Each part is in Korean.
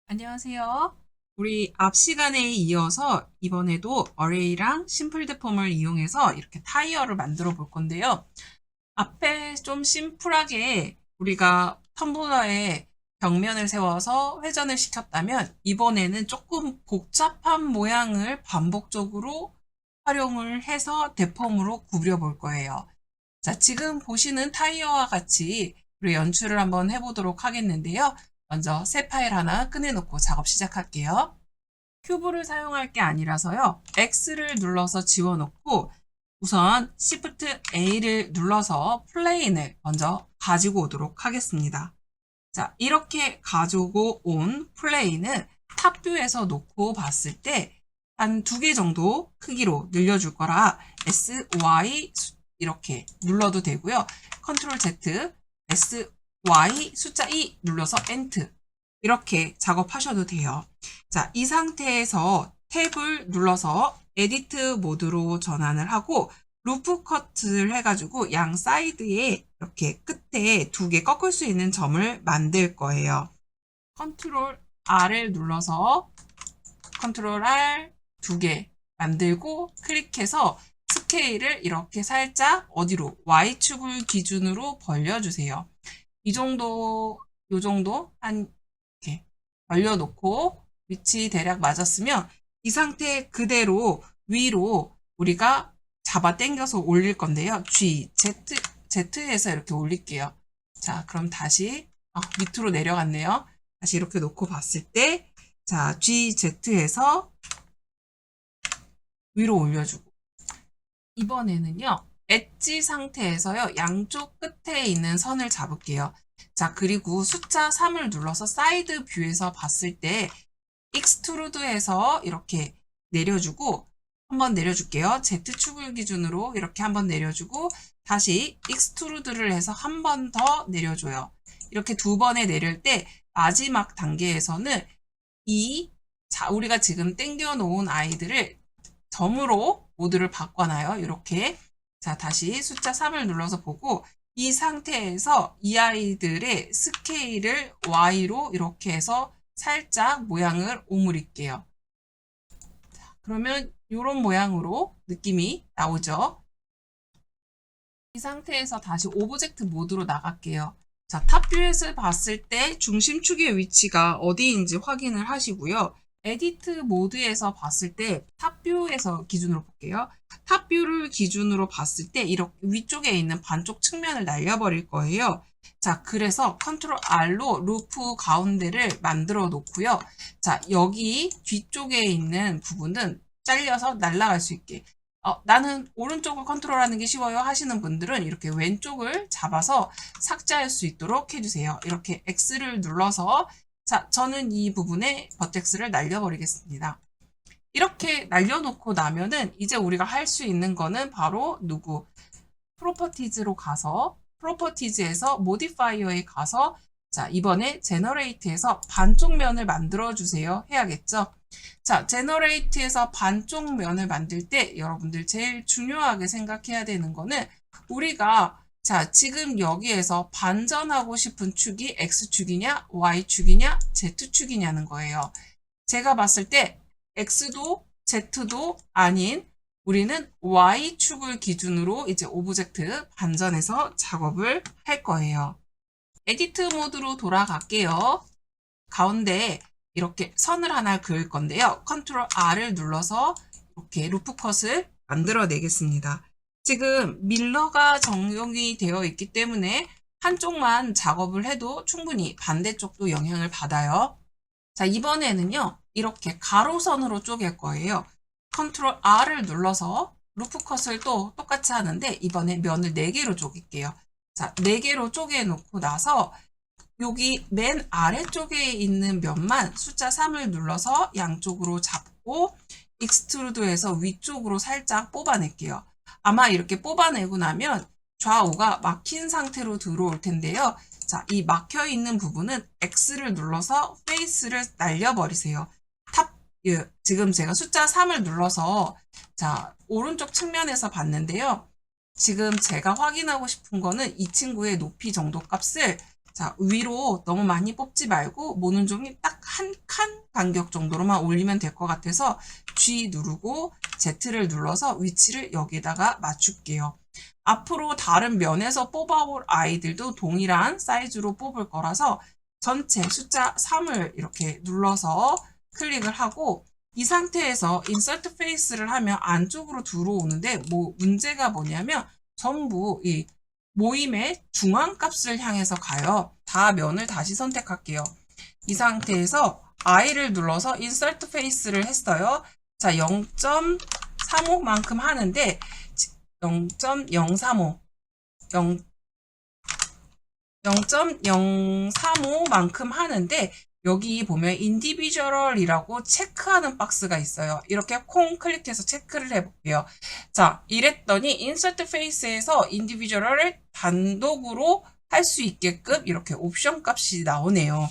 안녕하세요. 우리 앞 시간에 이어서 이번에도 어레이랑 심플 데폼을 이용해서 이렇게 타이어를 만들어 볼 건데요. 앞에 좀 심플하게 우리가 텀블러에 벽면을 세워서 회전을 시켰다면 이번에는 조금 복잡한 모양을 반복적으로 활용을 해서 데폼으로 구부려 볼 거예요. 자, 지금 보시는 타이어와 같이 우리 연출을 한번 해보도록 하겠는데요. 먼저 새 파일 하나 꺼내놓고 작업 시작할게요. 큐브를 사용할 게 아니라서요. X를 눌러서 지워놓고 우선 Shift A를 눌러서 플레인을 먼저 가지고 오도록 하겠습니다. 자, 이렇게 가지고 온 플레인은 탑뷰에서 놓고 봤을 때 한 2개 정도 크기로 늘려줄 거라 S, Y 이렇게 눌러도 되고요. 컨트롤 Z, S, Y 숫자 2 눌러서 엔트 이렇게 작업하셔도 돼요. 자, 이 상태에서 탭을 눌러서 에디트 모드로 전환을 하고 루프 커트를 해가지고 양 사이드에 이렇게 끝에 2개 꺾을 수 있는 점을 만들 거예요. 컨트롤 R을 눌러서 컨트롤 R 2개 만들고 클릭해서 스케일을 이렇게 살짝 어디로 Y축을 기준으로 벌려주세요. 이 정도, 요 정도 한 이렇게 벌려놓고 위치 대략 맞았으면 이 상태 그대로 위로 우리가 잡아 당겨서 올릴 건데요. G, Z에서 이렇게 올릴게요. 자, 그럼 다시 밑으로 내려갔네요. 다시 이렇게 놓고 봤을 때 자, G, Z에서 위로 올려주고 이번에는요. 엣지 상태에서요. 양쪽 끝에 있는 선을 잡을게요. 자, 그리고 숫자 3을 눌러서 사이드 뷰에서 봤을 때 익스트루드해서 이렇게 내려주고 한번 내려줄게요. Z축을 기준으로 이렇게 한번 내려주고 다시 익스트루드를 해서 한 번 더 내려줘요. 이렇게 2번에 내릴 때 마지막 단계에서는 우리가 지금 땡겨 놓은 아이들을 점으로 모드를 바꿔놔요. 이렇게. 자, 다시 숫자 3을 눌러서 보고 이 상태에서 이 아이들의 스케일을 Y로 이렇게 해서 살짝 모양을 오므릴게요. 자, 그러면 이런 모양으로 느낌이 나오죠. 이 상태에서 다시 오브젝트 모드로 나갈게요. 자, 탑뷰에서 봤을 때 중심축의 위치가 어디인지 확인을 하시고요. 에디트 모드에서 봤을 때 탑뷰에서 기준으로 볼게요. 탑뷰를 기준으로 봤을 때 이렇게 위쪽에 있는 반쪽 측면을 날려버릴 거예요. 자, 그래서 컨트롤 R로 루프 가운데를 만들어 놓고요. 자, 여기 뒤쪽에 있는 부분은 잘려서 날아갈 수 있게. 나는 오른쪽을 컨트롤하는 게 쉬워요 하시는 분들은 이렇게 왼쪽을 잡아서 삭제할 수 있도록 해주세요. 이렇게 X를 눌러서 자, 저는 이 부분에 버텍스를 날려버리겠습니다. 이렇게 날려놓고 나면은 이제 우리가 할 수 있는 거는 바로 프로퍼티즈로 가서 프로퍼티즈에서 모디파이어에 가서 자, 이번에 제너레이트에서 반쪽 면을 만들어 주세요 해야겠죠. 자, 제너레이트에서 반쪽 면을 만들 때 여러분들 제일 중요하게 생각해야 되는 거는 우리가 자, 지금 여기에서 반전하고 싶은 축이 X축이냐, Y축이냐, Z축이냐는 거예요. 제가 봤을 때 X도 Z도 아닌 우리는 Y축을 기준으로 이제 오브젝트 반전해서 작업을 할 거예요. 에디트 모드로 돌아갈게요. 가운데 이렇게 선을 하나 그을 건데요. 컨트롤 R을 눌러서 이렇게 루프 컷을 만들어 내겠습니다. 지금 밀러가 적용이 되어 있기 때문에 한쪽만 작업을 해도 충분히 반대쪽도 영향을 받아요. 자, 이번에는요. 이렇게 가로선으로 쪼갤 거예요. 컨트롤 R을 눌러서 루프 컷을 또 똑같이 하는데 이번에 면을 4개로 쪼갤게요. 자, 4개로 쪼개 놓고 나서 여기 맨 아래쪽에 있는 면만 숫자 3을 눌러서 양쪽으로 잡고 익스트루드해서 위쪽으로 살짝 뽑아낼게요. 아마 이렇게 뽑아내고 나면 좌우가 막힌 상태로 들어올 텐데요. 자, 이 막혀 있는 부분은 X를 눌러서 페이스를 날려버리세요. 지금 제가 숫자 3을 눌러서 자, 오른쪽 측면에서 봤는데요. 지금 제가 확인하고 싶은 거는 이 친구의 높이 정도 값을 자, 위로 너무 많이 뽑지 말고 모는 종이 딱 한 칸 간격 정도로만 올리면 될 것 같아서 G 누르고 Z를 눌러서 위치를 여기다가 맞출게요. 앞으로 다른 면에서 뽑아올 아이들도 동일한 사이즈로 뽑을 거라서 전체 숫자 3을 이렇게 눌러서 클릭을 하고 이 상태에서 인서트 페이스를 하면 안쪽으로 들어오는데 문제가 뭐냐면 전부 이 모임의 중앙값을 향해서 가요. 다 면을 다시 선택할게요. 이 상태에서 I를 눌러서 인서트 페이스를 했어요. 자, 0.35만큼 하는데 0.035 0.035만큼 하는데 여기 보면 인디비주얼이라고 체크하는 박스가 있어요. 이렇게 콩 클릭해서 체크를 해볼게요. 자, 이랬더니 인서트 페이스에서 인디비주얼을 단독으로 할 수 있게끔 이렇게 옵션 값이 나오네요.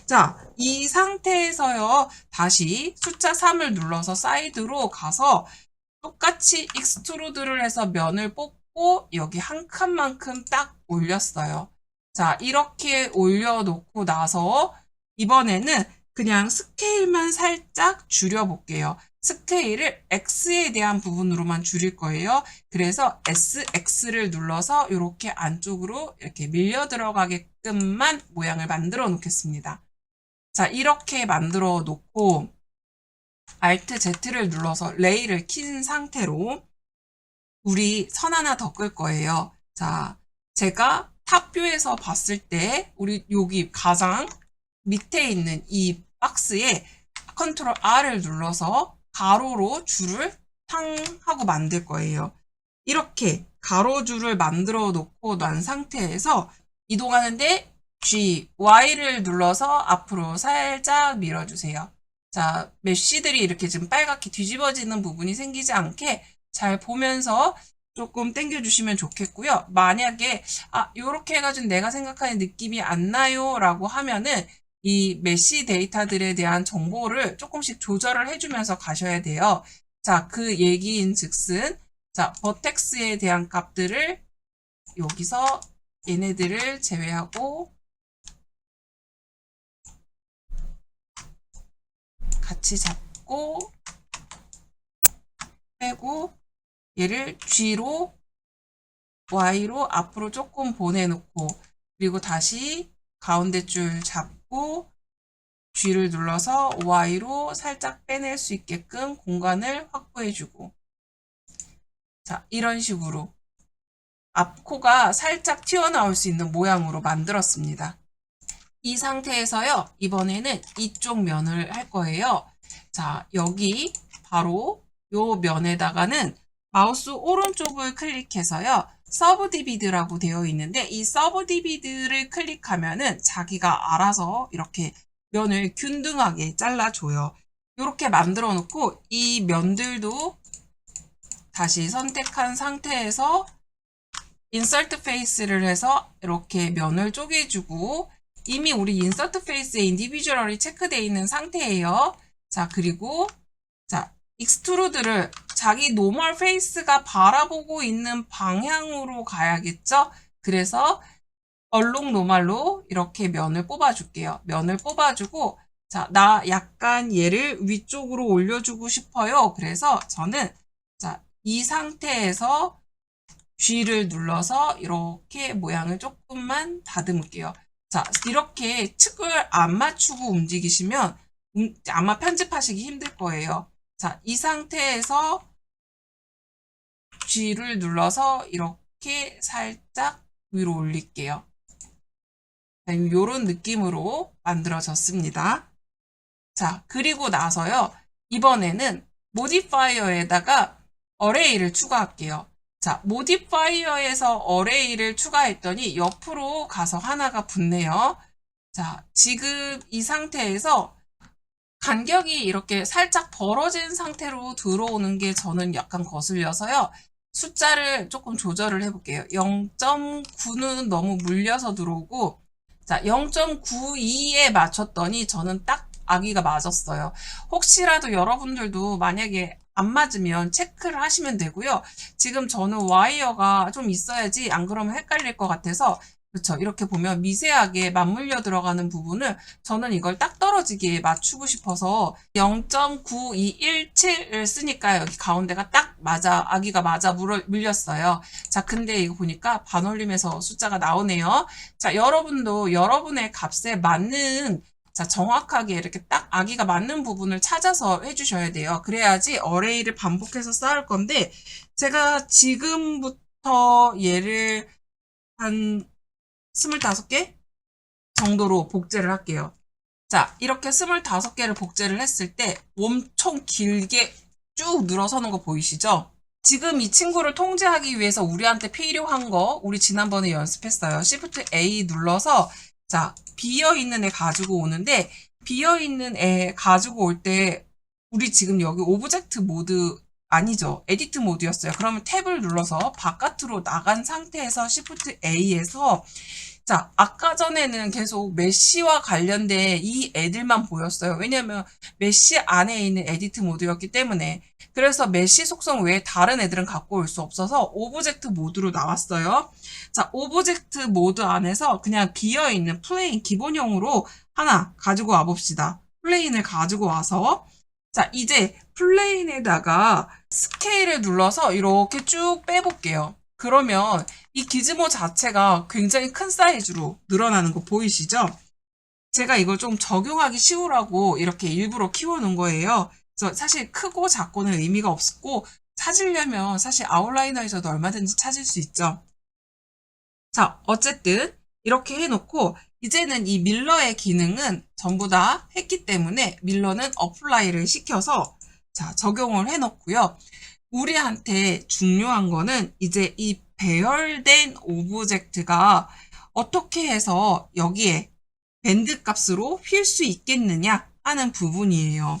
자, 이 상태에서요. 다시 숫자 3을 눌러서 사이드로 가서 똑같이 익스트루드를 해서 면을 뽑고 여기 한 칸만큼 딱 올렸어요. 자, 이렇게 올려놓고 나서 이번에는 그냥 스케일만 살짝 줄여볼게요. 스케일을 X에 대한 부분으로만 줄일 거예요. 그래서 SX를 눌러서 이렇게 안쪽으로 이렇게 밀려 들어가게끔만 모양을 만들어 놓겠습니다. 자, 이렇게 만들어 놓고 Alt Z를 눌러서 레이를 킨 상태로 우리 선 하나 더 끌 거예요. 자, 제가 탑뷰에서 봤을 때 우리 여기 가장 밑에 있는 이 박스에 컨트롤 R을 눌러서 가로로 줄을 탕 하고 만들 거예요. 이렇게 가로줄을 만들어 놓고 난 상태에서 이동하는데 G, Y를 눌러서 앞으로 살짝 밀어주세요. 자, 메쉬들이 이렇게 지금 빨갛게 뒤집어지는 부분이 생기지 않게 잘 보면서 조금 당겨주시면 좋겠고요. 만약에 요렇게 해가지고 내가 생각하는 느낌이 안 나요 라고 하면은 이 메쉬 데이터들에 대한 정보를 조금씩 조절을 해주면서 가셔야 돼요. 자, 그 얘기인 즉슨 자, 버텍스에 대한 값들을 여기서 얘네들을 제외하고 같이 잡고 빼고 얘를 G로 Y로 앞으로 조금 보내놓고 그리고 다시 가운데 줄 잡고 G를 눌러서 Y로 살짝 빼낼 수 있게끔 공간을 확보해주고 자, 이런 식으로 앞코가 살짝 튀어나올 수 있는 모양으로 만들었습니다. 이 상태에서요, 이번에는 이쪽 면을 할 거예요. 자, 여기 바로 요 면에다가는 마우스 오른쪽을 클릭해서요, 서브 디비드라고 되어 있는데 이 서브 디비드를 클릭하면은 자기가 알아서 이렇게 면을 균등하게 잘라줘요. 이렇게 만들어 놓고 이 면들도 다시 선택한 상태에서 인서트 페이스를 해서 이렇게 면을 쪼개주고 이미 우리 인서트 페이스에 인디비주얼이 체크되어 있는 상태예요. 자, 그리고 자, 익스트루드를 자기 노멀 페이스가 바라보고 있는 방향으로 가야겠죠? 그래서 얼룩 노멀로 이렇게 면을 뽑아줄게요. 면을 뽑아주고 자, 나 약간 얘를 위쪽으로 올려주고 싶어요. 그래서 저는 자, 이 상태에서 G를 눌러서 이렇게 모양을 조금만 다듬을게요. 자, 이렇게 측을 안 맞추고 움직이시면 아마 편집하시기 힘들 거예요. 자, 이 상태에서 G를 눌러서 이렇게 살짝 위로 올릴게요. 이런 느낌으로 만들어졌습니다. 자, 그리고 나서요. 이번에는 모디파이어에다가 어레이를 추가할게요. 자, 모디파이어에서 어레이를 추가했더니 옆으로 가서 하나가 붙네요. 자, 지금 이 상태에서 간격이 이렇게 살짝 벌어진 상태로 들어오는 게 저는 약간 거슬려서요. 숫자를 조금 조절을 해볼게요. 0.9는 너무 물려서 들어오고 자, 0.92에 맞췄더니 저는 딱 아기가 맞았어요. 혹시라도 여러분들도 만약에 안 맞으면 체크를 하시면 되고요. 지금 저는 와이어가 좀 있어야지 안 그러면 헷갈릴 것 같아서 그렇죠. 이렇게 보면 미세하게 맞물려 들어가는 부분을 저는 이걸 딱 떨어지게 맞추고 싶어서 0.9217을 쓰니까 여기 가운데가 딱 맞아, 아기가 맞아 물렸어요. 자, 근데 이거 보니까 반올림에서 숫자가 나오네요. 자, 여러분도 여러분의 값에 맞는 자, 정확하게 이렇게 딱 아기가 맞는 부분을 찾아서 해주셔야 돼요. 그래야지 어레이를 반복해서 쌓을 건데, 제가 지금부터 얘를 한 25개 정도로 복제를 할게요. 자, 이렇게 25개를 복제를 했을 때 엄청 길게 쭉 늘어서는 거 보이시죠? 지금 이 친구를 통제하기 위해서 우리한테 필요한 거 우리 지난번에 연습했어요. Shift A 눌러서 자, 비어있는 애 가지고 오는데 비어있는 애 가지고 올 때 우리 지금 여기 오브젝트 모드 아니죠. 에디트 모드였어요. 그러면 탭을 눌러서 바깥으로 나간 상태에서 Shift A에서 자, 아까 전에는 계속 메쉬와 관련된 이 애들만 보였어요. 왜냐면 메쉬 안에 있는 에디트 모드였기 때문에. 그래서 메쉬 속성 외에 다른 애들은 갖고 올 수 없어서 오브젝트 모드로 나왔어요. 자, 오브젝트 모드 안에서 그냥 비어있는 플레인 기본형으로 하나 가지고 와봅시다. 플레인을 가지고 와서 자, 이제 플레인에다가 스케일을 눌러서 이렇게 쭉 빼볼게요. 그러면 이 기즈모 자체가 굉장히 큰 사이즈로 늘어나는 거 보이시죠? 제가 이걸 좀 적용하기 쉬우라고 이렇게 일부러 키워놓은 거예요. 그래서 사실 크고 작고는 의미가 없고 찾으려면 사실 아웃라이너에서도 얼마든지 찾을 수 있죠. 자, 어쨌든 이렇게 해놓고 이제는 이 밀러의 기능은 전부 다 했기 때문에 밀러는 어플라이를 시켜서 자, 적용을 해놓고요. 우리한테 중요한 거는 이제 이 배열된 오브젝트가 어떻게 해서 여기에 밴드 값으로 휠 수 있겠느냐 하는 부분이에요.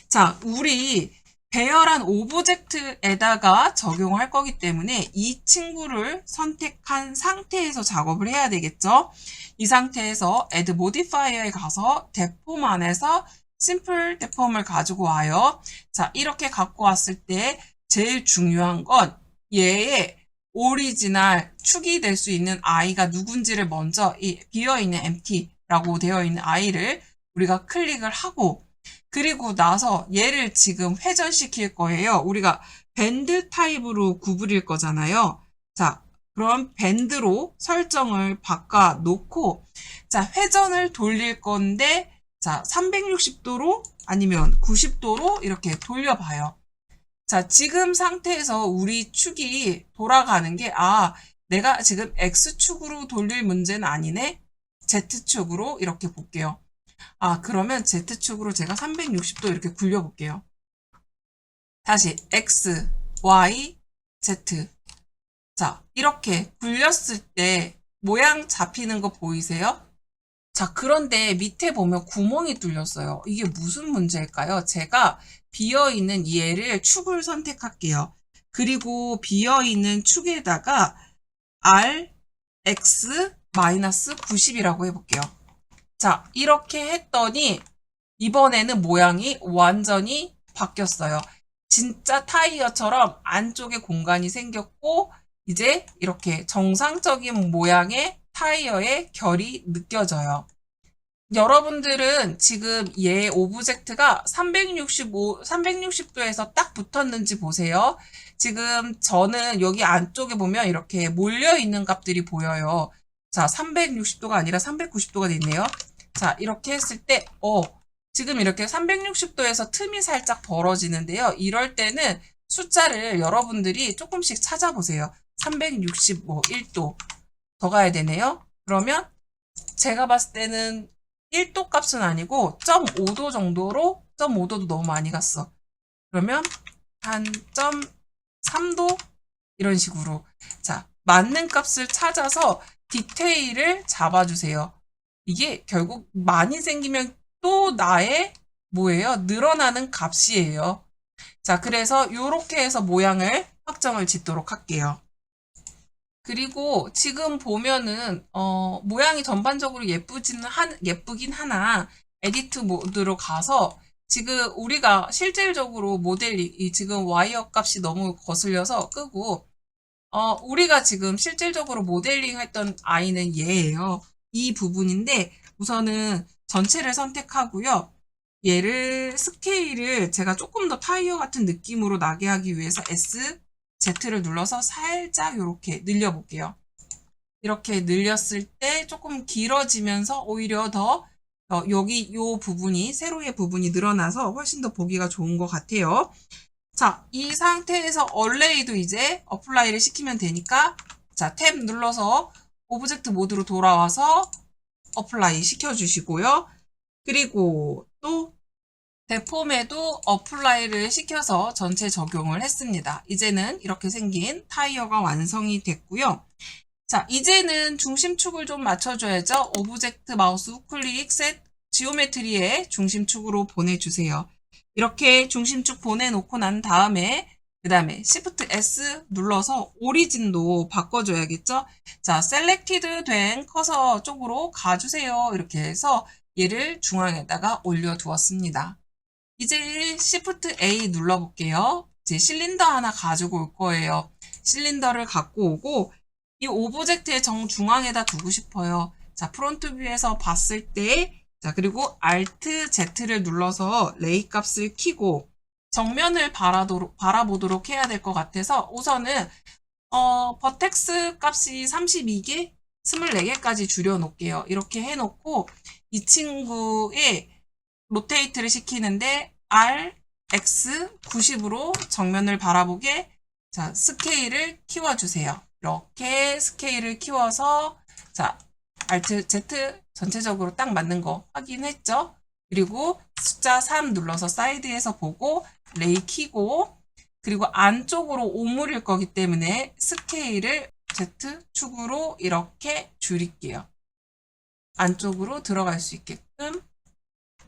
자, 우리 배열한 오브젝트에다가 적용할 거기 때문에 이 친구를 선택한 상태에서 작업을 해야 되겠죠. 이 상태에서 Add Modifier에 가서 Deform 안에서 Simple Deform을 가지고 와요. 자, 이렇게 갖고 왔을 때 제일 중요한 건 얘의 오리지널 축이 될 수 있는 i가 누군지를 먼저 이 비어있는 empty라고 되어 있는 i를 우리가 클릭을 하고 그리고 나서 얘를 지금 회전시킬 거예요. 우리가 밴드 타입으로 구부릴 거잖아요. 자, 그럼 밴드로 설정을 바꿔 놓고 자, 회전을 돌릴 건데 자, 360도로 아니면 90도로 이렇게 돌려봐요. 자, 지금 상태에서 우리 축이 돌아가는 게, 아, 내가 지금 X축으로 돌릴 문제는 아니네? Z축으로 이렇게 볼게요. 아, 그러면 Z축으로 제가 360도 이렇게 굴려볼게요. 다시 X, Y, Z. 자, 이렇게 굴렸을 때 모양 잡히는 거 보이세요? 자, 그런데 밑에 보면 구멍이 뚫렸어요. 이게 무슨 문제일까요? 제가 비어있는 얘를 축을 선택할게요. 그리고 비어있는 축에다가 R, X, 마이너스 90이라고 해볼게요. 자, 이렇게 했더니 이번에는 모양이 완전히 바뀌었어요. 진짜 타이어처럼 안쪽에 공간이 생겼고 이제 이렇게 정상적인 모양의 타이어의 결이 느껴져요. 여러분들은 지금 얘 오브젝트가 360도에서 딱 붙었는지 보세요. 지금 저는 여기 안쪽에 보면 이렇게 몰려있는 값들이 보여요. 자, 360도가 아니라 390도가 됐네요. 자, 이렇게 했을 때, 지금 이렇게 360도에서 틈이 살짝 벌어지는데요. 이럴 때는 숫자를 여러분들이 조금씩 찾아보세요. 361도 더 가야 되네요. 그러면 제가 봤을 때는 1도 값은 아니고 0.5도 정도로 0.5도도 너무 많이 갔어. 그러면 한 0.3도 이런 식으로 자 맞는 값을 찾아서 디테일을 잡아주세요. 이게 결국 많이 생기면 또 나의 뭐예요? 늘어나는 값이에요. 자, 그래서 이렇게 해서 모양을 확정을 짓도록 할게요. 그리고 지금 보면은 모양이 전반적으로 예쁘긴 하나 에디트 모드로 가서 지금 우리가 실질적으로 이 지금 와이어 값이 너무 거슬려서 끄고, 우리가 지금 실질적으로 모델링 했던 아이는 얘예요. 이 부분인데, 우선은 전체를 선택하고요. 얘를 스케일을 제가 조금 더 타이어 같은 느낌으로 나게 하기 위해서 S, Z를 눌러서 살짝 이렇게 늘려볼게요. 이렇게 늘렸을 때 조금 길어지면서 오히려 더 여기 요 부분이 세로의 부분이 늘어나서 훨씬 더 보기가 좋은 것 같아요. 자, 이 상태에서 얼레이도 이제 어플라이를 시키면 되니까 자, 탭 눌러서 오브젝트 모드로 돌아와서 어플라이 시켜주시고요. 그리고 또 데폼에도 어플라이를 시켜서 전체 적용을 했습니다. 이제는 이렇게 생긴 타이어가 완성이 됐고요. 자, 이제는 중심축을 좀 맞춰줘야죠. 오브젝트 마우스 우클릭 셋 지오메트리에 중심축으로 보내주세요. 이렇게 중심축 보내놓고 난 다음에 그 다음에 Shift S 눌러서 오리진도 바꿔줘야겠죠. 자, 셀렉티드 된 커서 쪽으로 가주세요. 이렇게 해서 얘를 중앙에다가 올려두었습니다. 이제 Shift A 눌러볼게요. 이제 실린더 하나 가지고 올 거예요. 실린더를 갖고 오고 이 오브젝트의 정중앙에다 두고 싶어요. 자, 프론트 뷰에서 봤을 때, 자, 그리고 Alt Z를 눌러서 레이 값을 키고 정면을 바라보도록 해야 될 것 같아서 우선은, 버텍스 값이 32개, 24개까지 줄여놓을게요. 이렇게 해놓고 이 친구의 로테이트를 시키는데 R, X 90으로 정면을 바라보게 자, 스케일을 키워주세요. 이렇게 스케일을 키워서 자, Alt Z 전체적으로 딱 맞는 거 확인했죠? 그리고 숫자 3 눌러서 사이드에서 보고 레이 키고 그리고 안쪽으로 오므릴 거기 때문에 스케일을 Z축으로 이렇게 줄일게요. 안쪽으로 들어갈 수 있게끔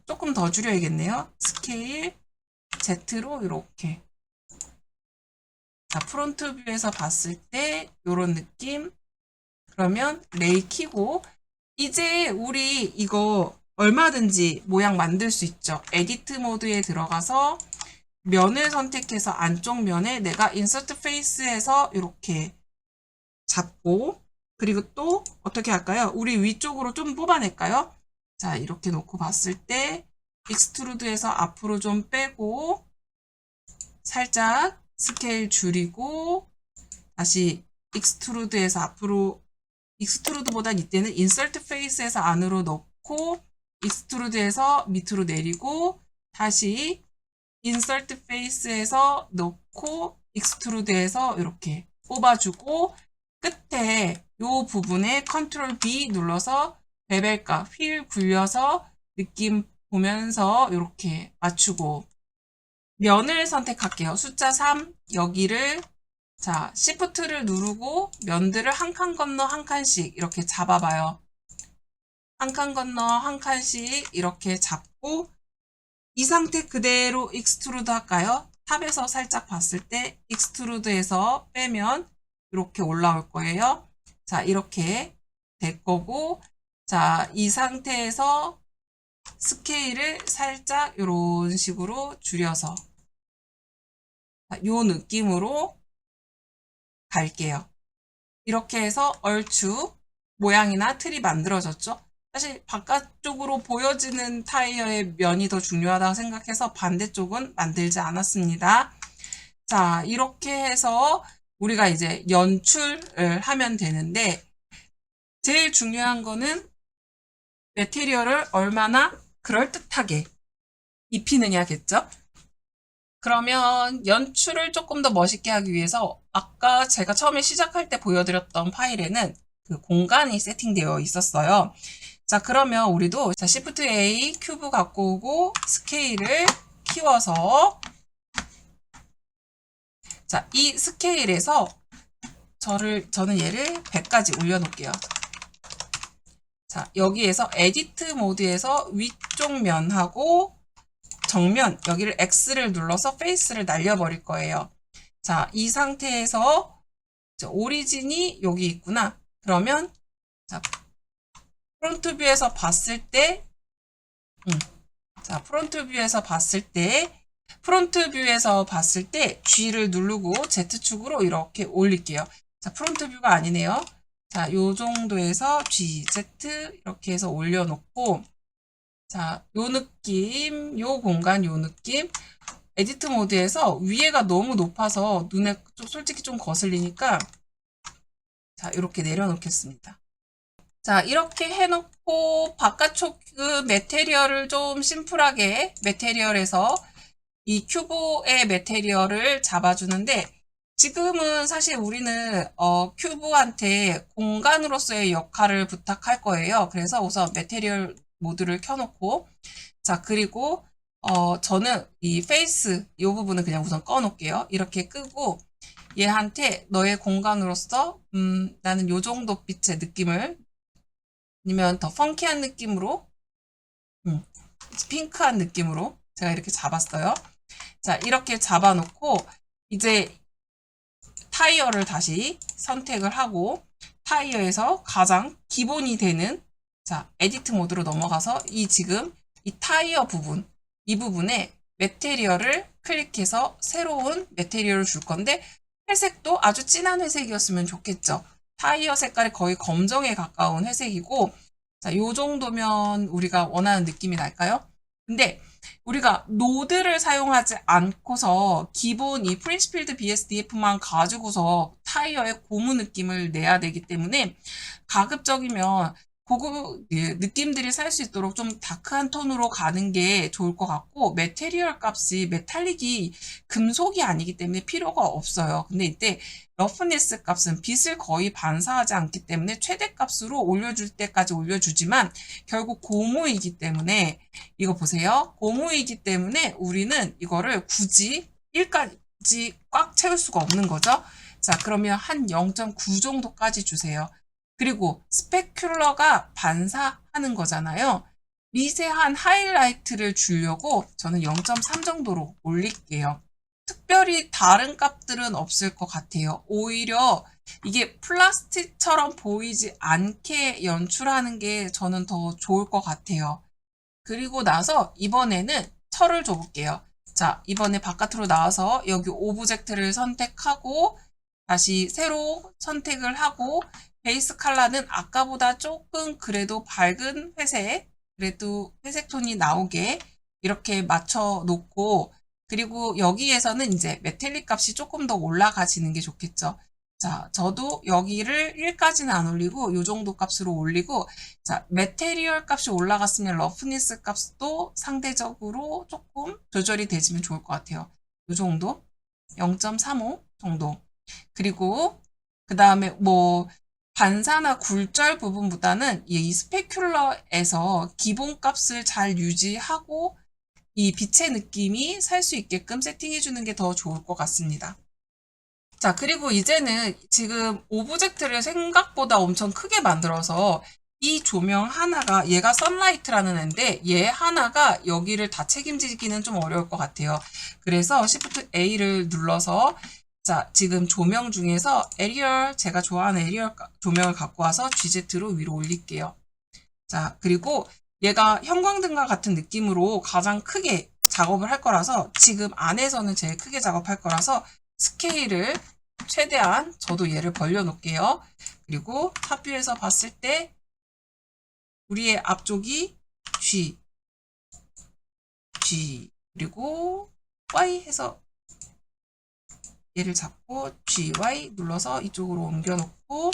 조금 더 줄여야겠네요. 스케일 Z로 이렇게 자, 프론트 뷰에서 봤을 때 이런 느낌 그러면 레이 키고 이제 우리 이거 얼마든지 모양 만들 수 있죠. 에디트 모드에 들어가서 면을 선택해서 안쪽 면에 내가 인서트 페이스에서 이렇게 잡고 그리고 또 어떻게 할까요? 우리 위쪽으로 좀 뽑아낼까요? 자, 이렇게 놓고 봤을 때 익스트루드에서 앞으로 좀 빼고 살짝 스케일 줄이고 다시 익스트루드에서 앞으로 익스트루드보단 이때는 인서트 페이스에서 안으로 넣고 익스트루드에서 밑으로 내리고 다시 인서트 페이스에서 넣고 익스트루드에서 이렇게 뽑아주고 끝에 이 부분에 컨트롤 B 눌러서 베벨값 휠 굴려서 느낌 보면서 이렇게 맞추고 면을 선택할게요. 숫자 3 여기를 자 Shift를 누르고 면들을 한 칸 건너 한 칸씩 이렇게 잡아봐요. 한 칸 건너 한 칸씩 이렇게 잡고 이 상태 그대로 익스트루드 할까요? 탑에서 살짝 봤을 때 익스트루드에서 빼면 이렇게 올라올 거예요. 자 이렇게 될 거고 자 이 상태에서 스케일을 살짝 이런 식으로 줄여서 이 느낌으로 갈게요. 이렇게 해서 얼추 모양이나 틀이 만들어졌죠. 사실 바깥쪽으로 보여지는 타이어의 면이 더 중요하다고 생각해서 반대쪽은 만들지 않았습니다. 자, 이렇게 해서 우리가 이제 연출을 하면 되는데 제일 중요한 거는 매테리얼을 얼마나 그럴듯하게 입히느냐겠죠? 그러면 연출을 조금 더 멋있게 하기 위해서 아까 제가 처음에 시작할 때 보여드렸던 파일에는 그 공간이 세팅되어 있었어요. 자, 그러면 우리도 자, Shift A 큐브 갖고 오고 스케일을 키워서 자, 이 스케일에서 저는 얘를 100까지 올려놓을게요. 자, 여기에서 에디트 모드에서 위쪽 면하고 정면 여기를 X를 눌러서 페이스를 날려버릴 거예요. 자, 이 상태에서 오리진이 여기 있구나. 그러면 자, 프론트 뷰에서 봤을 때 자, 프론트 뷰에서 봤을 때 G를 누르고 Z축으로 이렇게 올릴게요. 자, 프론트 뷰가 아니네요. 자, 요 정도에서 G, Z 이렇게 해서 올려놓고, 자, 요 느낌, 요 공간, 요 느낌. 에디트 모드에서 위에가 너무 높아서 눈에 솔직히 좀 거슬리니까, 자, 이렇게 내려놓겠습니다. 자, 이렇게 해놓고 바깥쪽 그 매테리얼을 좀 심플하게 매테리얼에서 이 큐브의 매테리얼을 잡아주는데, 지금은 사실 우리는 큐브한테 공간으로서의 역할을 부탁할 거예요. 그래서 우선 매테리얼 모드를 켜놓고, 자, 그리고 저는 이 페이스 이 부분은 그냥 우선 꺼놓을게요. 이렇게 끄고 얘한테 너의 공간으로서 나는 요 정도 빛의 느낌을, 아니면 더 펑키한 느낌으로, 핑크한 느낌으로 제가 이렇게 잡았어요. 자, 이렇게 잡아놓고 이제 타이어를 다시 선택을 하고, 타이어에서 가장 기본이 되는, 자, 에디트 모드로 넘어가서 지금 이 타이어 부분, 이 부분에 매테리얼을 클릭해서 새로운 매테리얼을 줄 건데, 회색도 아주 진한 회색이었으면 좋겠죠. 타이어 색깔이 거의 검정에 가까운 회색이고, 자, 요 정도면 우리가 원하는 느낌이 날까요? 근데 우리가 노드를 사용하지 않고서 기본 이 프린스필드 BSDF만 가지고서 타이어의 고무 느낌을 내야 되기 때문에, 가급적이면 고급 느낌들이 살 수 있도록 좀 다크한 톤으로 가는 게 좋을 것 같고, 매테리얼 값이 메탈릭이 금속이 아니기 때문에 필요가 없어요. 근데 이때 러프니스 값은 빛을 거의 반사하지 않기 때문에 최대 값으로 올려줄 때까지 올려주지만, 결국 고무이기 때문에, 이거 보세요. 고무이기 때문에 우리는 이거를 굳이 1까지 꽉 채울 수가 없는 거죠. 자, 그러면 한 0.9 정도까지 주세요. 그리고 스페큘러가 반사하는 거잖아요. 미세한 하이라이트를 주려고 저는 0.3 정도로 올릴게요. 특별히 다른 값들은 없을 것 같아요. 오히려 이게 플라스틱처럼 보이지 않게 연출하는 게 저는 더 좋을 것 같아요. 그리고 나서 이번에는 철을 줘볼게요. 자, 이번에 바깥으로 나와서 여기 오브젝트를 선택하고 다시 새로 선택을 하고, 베이스 컬러는 아까보다 조금 그래도 밝은 회색, 그래도 회색 톤이 나오게 이렇게 맞춰 놓고, 그리고 여기에서는 이제 메탈릭 값이 조금 더 올라가지는 게 좋겠죠. 자, 저도 여기를 1까지는 안 올리고 요 정도 값으로 올리고, 자, 매테리얼 값이 올라갔으면 러프니스 값도 상대적으로 조금 조절이 되시면 좋을 것 같아요. 요 정도? 0.35 정도. 그리고 그 다음에 뭐 반사나 굴절 부분보다는 이 스페큘러에서 기본 값을 잘 유지하고 이 빛의 느낌이 살 수 있게끔 세팅해 주는 게 더 좋을 것 같습니다. 자, 그리고 이제는 지금 오브젝트를 생각보다 엄청 크게 만들어서 이 조명 하나가, 얘가 선라이트라는 애인데 얘 하나가 여기를 다 책임지기는 좀 어려울 것 같아요. 그래서 Shift A를 눌러서, 자, 지금 조명 중에서 에리얼, 제가 좋아하는 에리얼 조명을 갖고 와서 GZ로 위로 올릴게요. 자, 그리고 얘가 형광등과 같은 느낌으로 가장 크게 작업을 할 거라서, 지금 안에서는 제일 크게 작업할 거라서 스케일을 최대한, 저도 얘를 벌려 놓을게요. 그리고 탑뷰에서 봤을 때 우리의 앞쪽이 G, 그리고 Y 해서 얘를 잡고 G, Y 눌러서 이쪽으로 옮겨 놓고,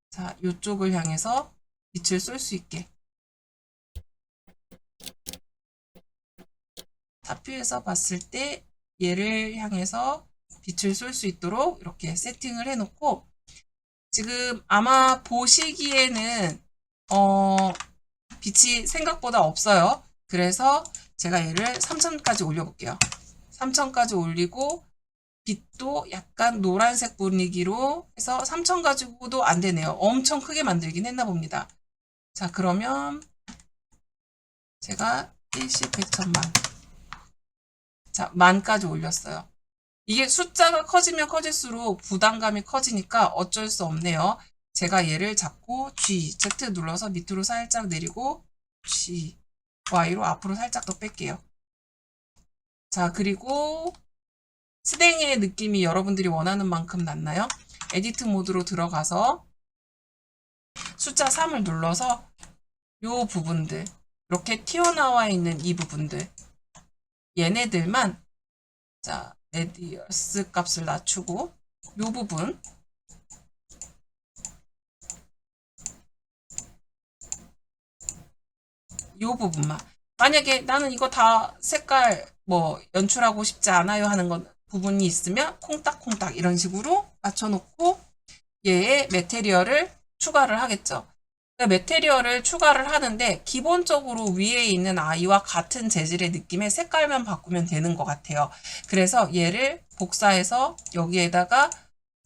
자, 이쪽을 향해서 빛을 쏠 수 있게, 탑뷰에서 봤을 때 얘를 향해서 빛을 쏠 수 있도록 이렇게 세팅을 해 놓고, 지금 아마 보시기에는 빛이 생각보다 없어요. 그래서 제가 얘를 3000까지 올려볼게요. 3000까지 올리고, 빛도 약간 노란색 분위기로 해서 3000 가지고도 안 되네요. 엄청 크게 만들긴 했나 봅니다. 자, 그러면 제가 10, 100, 1000만. 자, 10,000까지 올렸어요. 이게 숫자가 커지면 커질수록 부담감이 커지니까 어쩔 수 없네요. 제가 얘를 잡고 G, Z 눌러서 밑으로 살짝 내리고 G, Y로 앞으로 살짝 더 뺄게요. 자, 그리고 스댕의 느낌이 여러분들이 원하는 만큼 났나요? 에디트 모드로 들어가서 숫자 3을 눌러서 요 부분들, 이렇게 튀어나와 있는 이 부분들, 얘네들만, 자, 레디어스 값을 낮추고 요 부분, 요 부분만. 만약에 나는 이거 다 색깔 뭐 연출하고 싶지 않아요 하는 건 부분이 있으면 콩닥콩닥 이런 식으로 맞춰놓고 얘의 매테리얼을 추가를 하겠죠. 매테리얼을 추가를 하는데 기본적으로 위에 있는 아이와 같은 재질의 느낌의 색깔만 바꾸면 되는 것 같아요. 그래서 얘를 복사해서 여기에다가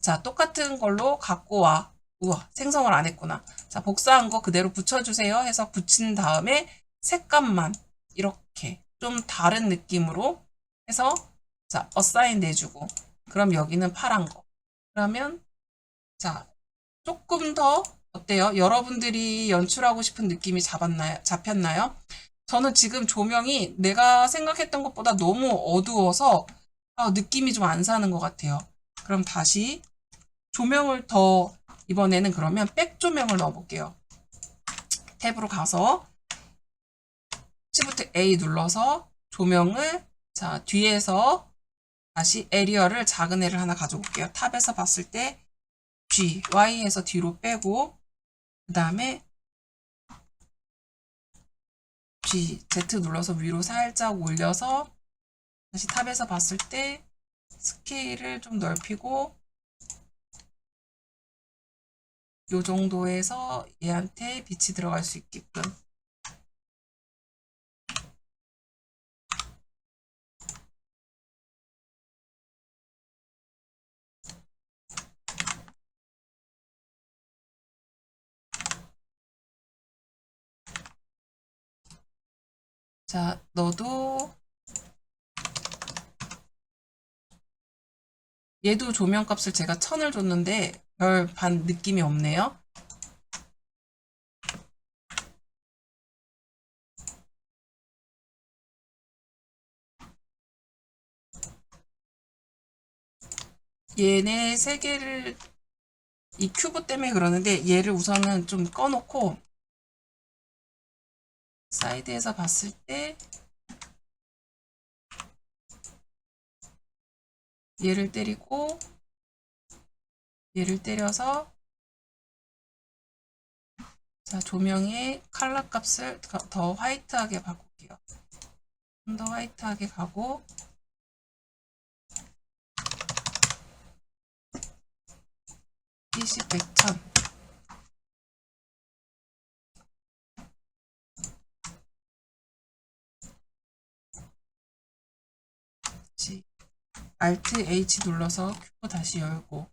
자 똑같은 걸로 갖고 와. 우와 생성을 안 했구나. 자 복사한 거 그대로 붙여주세요 해서 붙인 다음에 색감만 이렇게 좀 다른 느낌으로 해서 자 어사인 내주고 그럼 여기는 파란 거. 그러면 자 조금 더 어때요? 여러분들이 연출하고 싶은 느낌이 잡혔나요? 저는 지금 조명이 내가 생각했던 것보다 너무 어두워서 느낌이 좀 안 사는 것 같아요. 그럼 다시 조명을 더 이번에는 그러면 백 조명을 넣어볼게요. 탭으로 가서 Shift A 눌러서 조명을 자 뒤에서 다시 에리어를 작은 애를 하나 가져볼게요. 탑에서 봤을 때 G, Y에서 뒤로 빼고 그 다음에 G, Z 눌러서 위로 살짝 올려서 다시 탑에서 봤을 때 스케일을 좀 넓히고 요 정도에서 얘한테 빛이 들어갈 수 있게끔 자 너도 얘도 조명값을 제가 1000을 줬는데 별 반 느낌이 없네요. 얘네 세 개를 이 큐브 때문에 그러는데 얘를 우선은 좀 꺼놓고 사이드에서 봤을 때 얘를 때리고 얘를 때려서 자 조명의 컬러 값을 더 화이트하게 바꿀게요. 좀 더 화이트하게 가고 PC 100,000 Alt H 눌러서 큐브 다시 열고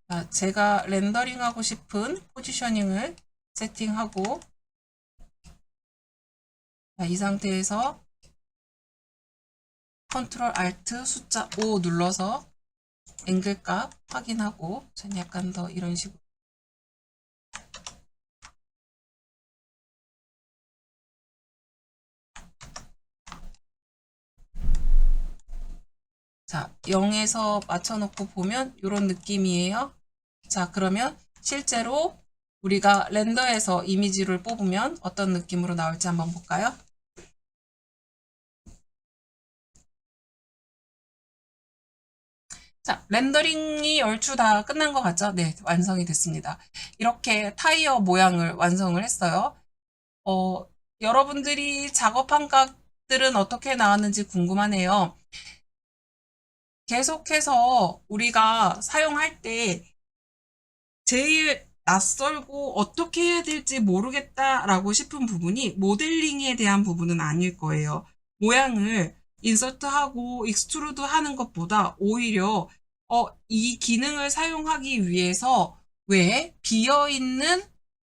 자, 제가 렌더링하고 싶은 포지셔닝을 세팅하고 자, 이 상태에서 컨트롤 Alt 숫자 5 눌러서 앵글 값 확인하고 전 약간 더 이런 식으로 자 0에서 맞춰놓고 보면 이런 느낌이에요. 자 그러면 실제로 우리가 렌더에서 이미지를 뽑으면 어떤 느낌으로 나올지 한번 볼까요? 자, 렌더링이 얼추 다 끝난 것 같죠? 네, 완성이 됐습니다. 이렇게 타이어 모양을 완성을 했어요. 여러분들이 작업한 각들은 어떻게 나왔는지 궁금하네요. 계속해서 우리가 사용할 때 제일 낯설고 어떻게 해야 될지 모르겠다라고 싶은 부분이 모델링에 대한 부분은 아닐 거예요. 모양을 인서트하고 익스트루드 하는 것보다 오히려 이 기능을 사용하기 위해서 왜 비어있는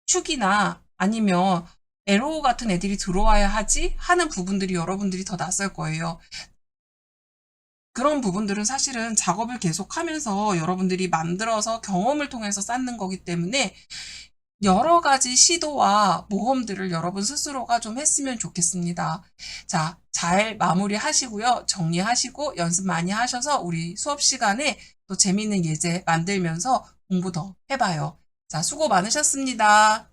축이나 아니면 에로우 같은 애들이 들어와야 하지 하는 부분들이 여러분들이 더 낯설 거예요. 그런 부분들은 사실은 작업을 계속하면서 여러분들이 만들어서 경험을 통해서 쌓는 거기 때문에 여러 가지 시도와 모험들을 여러분 스스로가 좀 했으면 좋겠습니다. 자, 잘 마무리하시고요. 정리하시고 연습 많이 하셔서 우리 수업 시간에 또 재밌는 예제 만들면서 공부 더 해봐요. 자, 수고 많으셨습니다.